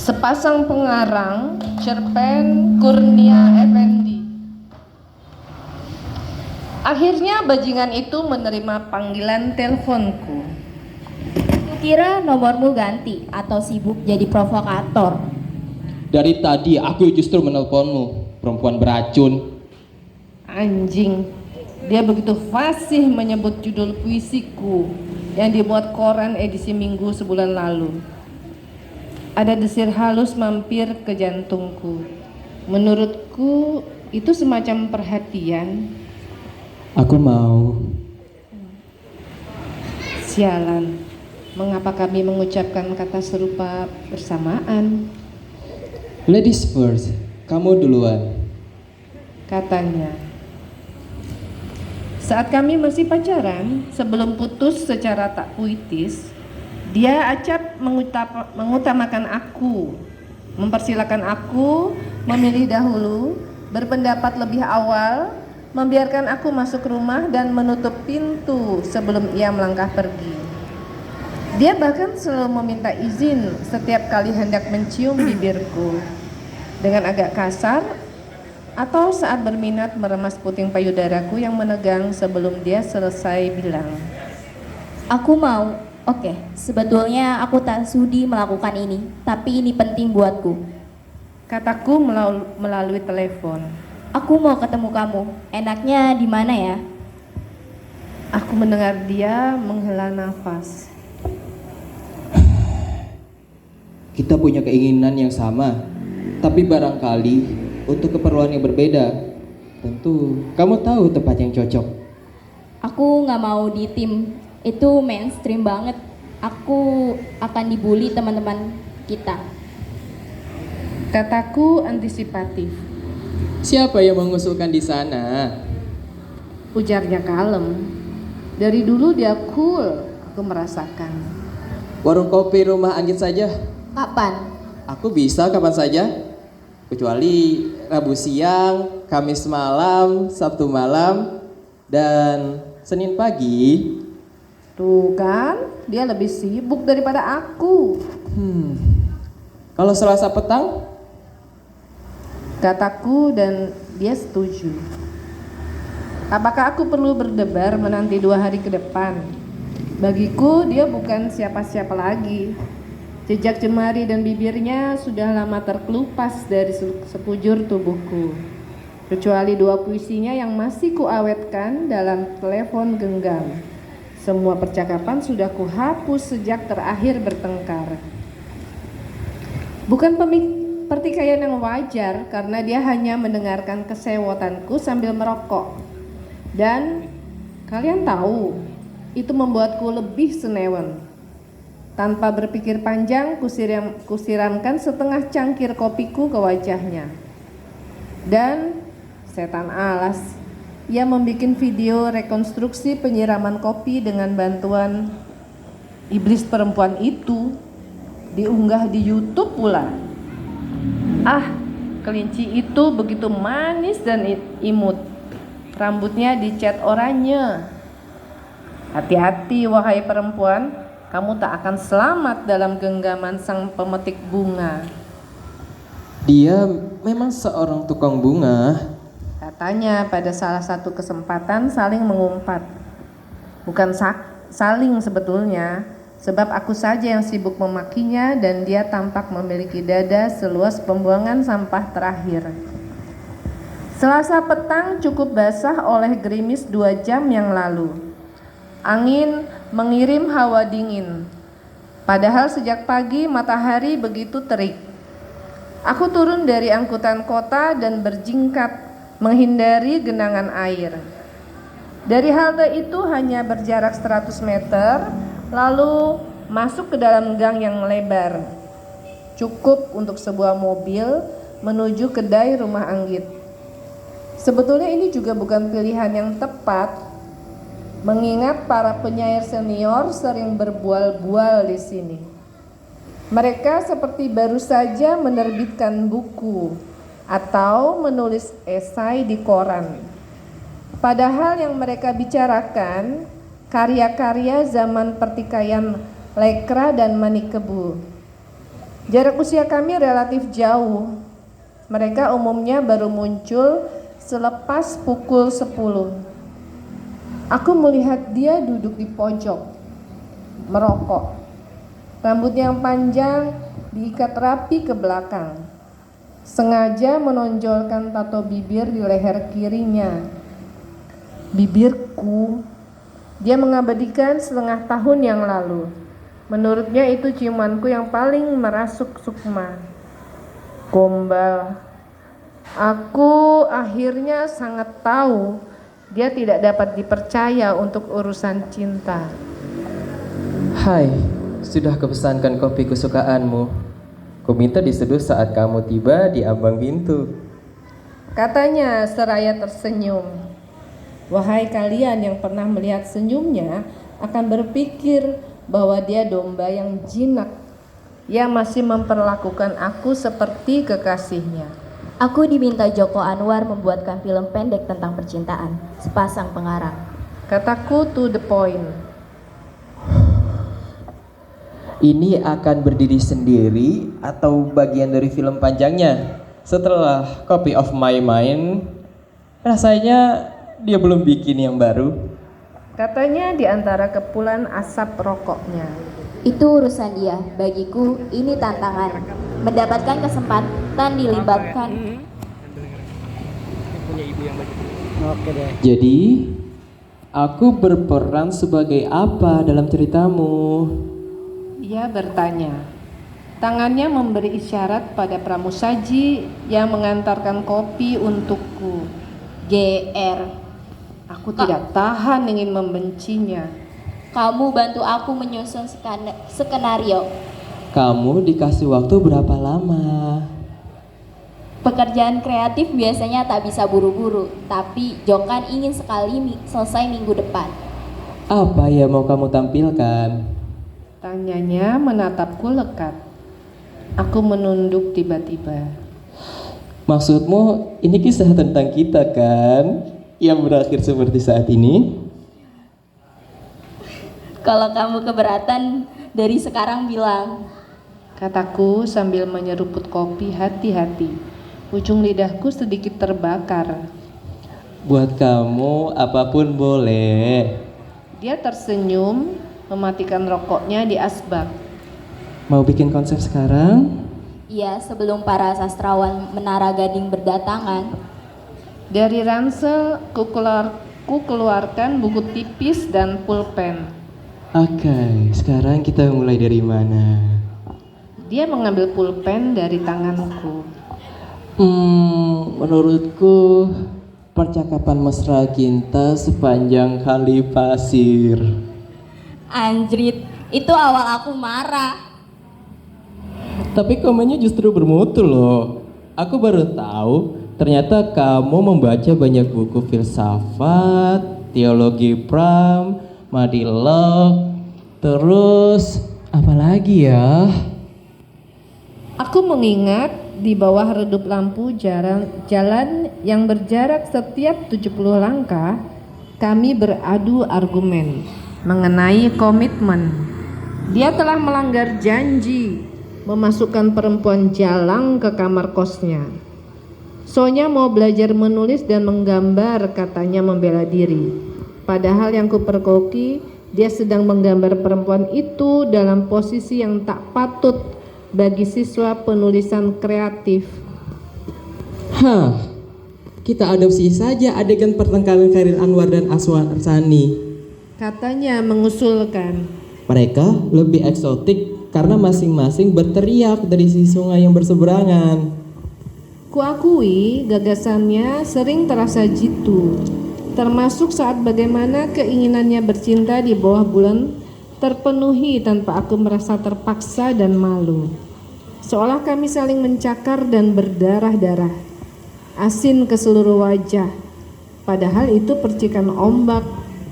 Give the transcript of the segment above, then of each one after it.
Sepasang pengarang, cerpen Kurnia Effendi. Akhirnya bajingan itu menerima panggilan teleponku. Kukira nomormu ganti atau sibuk jadi provokator. Dari tadi aku justru menelponmu, perempuan beracun. Anjing, dia begitu fasih menyebut judul puisiku yang dibuat koran edisi Minggu sebulan lalu. Ada desir halus mampir ke jantungku. Menurutku itu semacam perhatian. Aku mau. Sialan, mengapa kami mengucapkan kata serupa bersamaan? Ladies first, kamu duluan. Katanya. Saat kami masih pacaran, sebelum putus secara tak puitis, dia acap mengutamakan aku, mempersilakan aku memilih dahulu, berpendapat lebih awal, membiarkan aku masuk rumah dan menutup pintu sebelum ia melangkah pergi. Dia bahkan selalu meminta izin setiap kali hendak mencium bibirku dengan agak kasar, atau saat berminat meremas puting payudaraku yang menegang sebelum dia selesai bilang, Aku mau. Oke, sebetulnya aku tak sudi melakukan ini, tapi ini penting buatku. kataku melalui telepon. Aku mau ketemu kamu. Enaknya di mana ya? Aku mendengar dia menghela nafas. Kita punya keinginan yang sama, tapi barangkali untuk keperluan yang berbeda. Tentu, kamu tahu tempat yang cocok. Aku nggak mau di tim. Itu mainstream banget. Aku akan dibully teman-teman kita. Kataku antisipatif. Siapa yang mengusulkan di sana? Ujarnya kalem. Dari dulu dia cool, aku merasakan. Warung kopi Rumah Anggit saja. Kapan? Aku bisa kapan saja, kecuali Rabu siang, Kamis malam, Sabtu malam, dan Senin pagi. Tuh kan, dia lebih sibuk daripada aku. Kalau Selasa petang? Kataku dan dia setuju. Apakah aku perlu berdebar menanti 2 hari ke depan? Bagiku dia bukan siapa-siapa lagi. Jejak jemari dan bibirnya sudah lama terkelupas dari sekujur tubuhku. Kecuali 2 puisinya yang masih kuawetkan dalam telepon genggam. Semua percakapan sudah kuhapus sejak terakhir bertengkar. Bukan pertikaian yang wajar karena dia hanya mendengarkan kesewotanku sambil merokok. Dan kalian tahu, itu membuatku lebih senewan. Tanpa berpikir panjang, kusiramkan setengah cangkir kopiku ke wajahnya. Dan setan alas, ia membuat video rekonstruksi penyiraman kopi dengan bantuan iblis perempuan itu, diunggah di YouTube pula. Ah, kelinci itu begitu manis dan imut. Rambutnya dicat oranye. Hati-hati wahai perempuan, kamu tak akan selamat dalam genggaman sang pemetik bunga. Dia memang seorang tukang bunga. Katanya pada salah satu kesempatan saling mengumpat. Bukan saling sebetulnya, sebab aku saja yang sibuk memakinya dan dia tampak memiliki dada seluas pembuangan sampah terakhir. Selasa petang cukup basah oleh gerimis 2 jam yang lalu. Angin mengirim hawa dingin. Padahal sejak pagi matahari begitu terik. Aku turun dari angkutan kota dan berjingkat menghindari genangan air. Dari halte itu hanya berjarak 100 meter, lalu masuk ke dalam gang yang lebar. Cukup untuk sebuah mobil menuju kedai Rumah Anggit. Sebetulnya ini juga bukan pilihan yang tepat, mengingat para penyair senior sering berbual-bual di sini. Mereka seperti baru saja menerbitkan buku atau menulis esai di koran. Padahal yang mereka bicarakan karya-karya zaman pertikaian Lekra dan Manikebu. Jarak usia kami relatif jauh. Mereka umumnya baru muncul selepas pukul 10. Aku melihat dia duduk di pojok, merokok. Rambutnya yang panjang diikat rapi ke belakang. Sengaja menonjolkan tato bibir di leher kirinya. Bibirku, dia mengabadikan setengah tahun yang lalu. Menurutnya itu ciumanku yang paling merasuk sukma. Gombal. Aku akhirnya sangat tahu dia tidak dapat dipercaya untuk urusan cinta. Hai, sudah kupesankan kopi kesukaanmu. Ku minta diseduh saat kamu tiba di ambang pintu. Katanya seraya tersenyum. Wahai kalian yang pernah melihat senyumnya akan berpikir bahwa dia domba yang jinak, yang masih memperlakukan aku seperti kekasihnya. Aku diminta Joko Anwar membuatkan film pendek tentang percintaan, sepasang pengarang. Kataku to the point. Ini akan berdiri sendiri atau bagian dari film panjangnya? Setelah Copy of My Mind, rasanya dia belum bikin yang baru. Katanya di antara kepulan asap rokoknya. Itu urusan dia, bagiku ini tantangan. Mendapatkan kesempatan dilibatkan. Jadi, aku berperan sebagai apa dalam ceritamu? Ia bertanya. Tangannya memberi isyarat pada pramusaji yang mengantarkan kopi untukku. GR. Aku tidak tahan ingin membencinya. Kamu bantu aku menyusun skenario. Kamu dikasih waktu berapa lama? Pekerjaan kreatif biasanya tak bisa buru-buru, tapi Jokan ingin sekali selesai minggu depan. Apa yang mau kamu tampilkan? Tanyanya menatapku lekat. Aku menunduk tiba-tiba. Maksudmu ini kisah tentang kita kan? Yang berakhir seperti saat ini? Kalau kamu keberatan, dari sekarang bilang. Kataku sambil menyeruput kopi hati-hati. Ujung lidahku sedikit terbakar. Buat kamu apapun boleh. Dia tersenyum, mematikan rokoknya di asbak. Mau bikin konsep sekarang? Iya, sebelum para sastrawan Menara Gading berdatangan. Dari ransel ku keluarkan buku tipis dan pulpen. Oke, sekarang kita mulai dari mana? Dia mengambil pulpen dari tanganku. Menurutku percakapan mesra kita sepanjang kali pasir. Anjrit, itu awal aku marah. Tapi komennya justru bermutu loh. Aku baru tahu ternyata kamu membaca banyak buku filsafat, teologi Pram, Madilog, terus apa lagi ya? Aku mengingat di bawah redup lampu jalan yang berjarak setiap 70 langkah, kami beradu argumen mengenai komitmen. Dia telah melanggar janji memasukkan perempuan jalang ke kamar kosnya. Sonya mau belajar menulis dan menggambar, katanya membela diri. Padahal yang kupergoki, dia sedang menggambar perempuan itu dalam posisi yang tak patut bagi siswa penulisan kreatif. Kita adopsi saja adegan pertengkaran Khairil Anwar dan Aswan Arsani. Katanya mengusulkan. Mereka lebih eksotik karena masing-masing berteriak dari sisi sungai yang berseberangan. Kuakui gagasannya sering terasa jitu, termasuk saat bagaimana keinginannya bercinta di bawah bulan terpenuhi tanpa aku merasa terpaksa dan malu. Seolah kami saling mencakar dan berdarah-darah, asin ke seluruh wajah. Padahal itu percikan ombak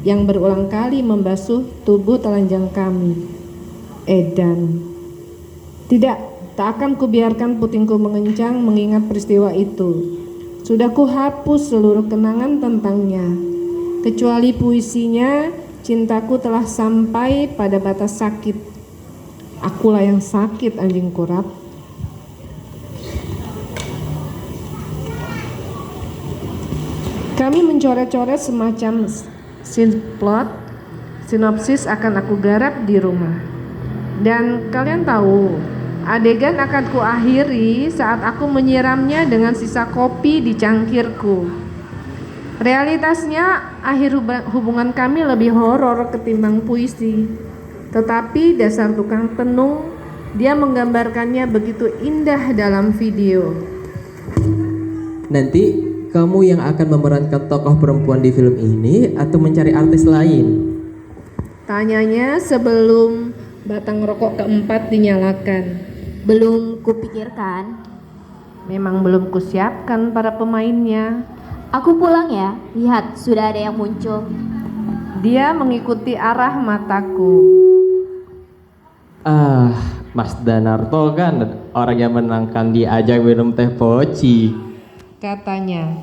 yang berulang kali membasuh tubuh telanjang kami. Edan. Tidak. Tak akan kubiarkan putingku mengencang mengingat peristiwa itu. Sudah kuhapus seluruh kenangan tentangnya. Kecuali puisinya, cintaku telah sampai pada batas sakit. Akulah yang sakit, anjing kurap. Kami mencoret-coret semacam scene plot, sinopsis akan aku garap di rumah. Dan kalian tahu, adegan akan kuakhiri saat aku menyiramnya dengan sisa kopi di cangkirku. Realitasnya, akhir hubungan kami lebih horor ketimbang puisi. Tetapi dasar tukang tenung, dia menggambarkannya begitu indah dalam video. Nanti kamu yang akan memerankan tokoh perempuan di film ini atau mencari artis lain? Tanyanya sebelum batang rokok keempat dinyalakan. Belum kupikirkan. Memang belum kusiapkan para pemainnya. Aku pulang ya, lihat sudah ada yang muncul. Dia mengikuti arah mataku. Mas Danarto kan orang yang menangkan diajak minum teh poci. Katanya.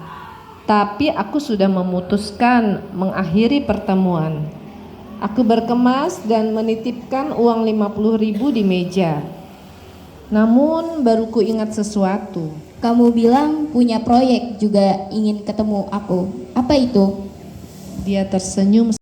Tapi aku sudah memutuskan mengakhiri pertemuan. Aku berkemas dan menitipkan uang 50.000 di meja. Namun baru ku ingat sesuatu. Kamu bilang punya proyek juga ingin ketemu aku. Apa itu? Dia tersenyum